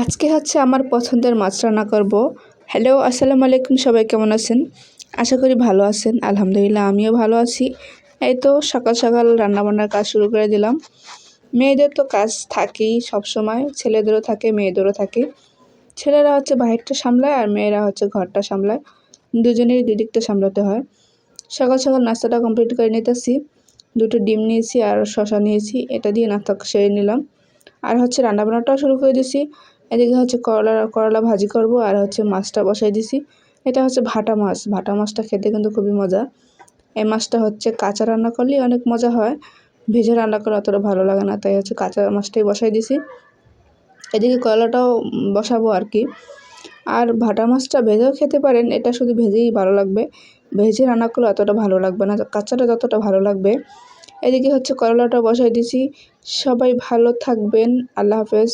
আজকে হচ্ছে আমার পছন্দের মাছ রান্না করব। হ্যালো, আসসালামু আলাইকুম, সবাই কেমন আছেন? আশা করি ভালো আছেন। আলহামদুলিল্লাহ, আমিও ভালো আছি। এই তো সকাল সকাল রান্নাবান্নার কাজ শুরু করে দিলাম। মেয়েদের তো কাজ থাকেই সব সময়, ছেলেদেরও থাকে মেয়েদেরও থাকে। ছেলেরা হচ্ছে বাহিরটা সামলায় আর মেয়েরা হচ্ছে ঘরটা সামলায়, দুজনেরই দুদিকটা সামলাতে হয়। সকাল সকাল নাস্তাটা কমপ্লিট করে নিতেছি। দুটো ডিম নিয়েছি আর শসা নিয়েছি, এটা দিয়ে নাস্তা সেরে নিলাম। আর হচ্ছে রান্নাবান্নাটাও শুরু করে দিছি। এদিকে হচ্ছে করলা ভাজি করব আর হচ্ছে মাছটা বসাই দিছি। এটা হচ্ছে ভাটা মাছ। ভাটা মাছটা খেতে কিন্তু খুবই মজা। এই মাছটা হচ্ছে কাঁচা রান্না করলেই অনেক মজা হয়, ভেজে রান্না করলে অতটা ভালো লাগে না, তাই হচ্ছে কাঁচা মাছটাই বসাই দিছি। এদিকে করলাটাও বসাবো আর কি। আর ভাটা মাছটা ভেজেও খেতে পারেন, এটা শুধু ভেজেই ভালো লাগবে, ভেজে রান্না করলে অতটা ভালো লাগবে না, কাঁচাটা যতটা ভালো লাগবে। এদিকে হচ্ছে করলাটা বসাই দিছি। সবাই ভালো থাকবেন, আল্লাহ হাফেজ।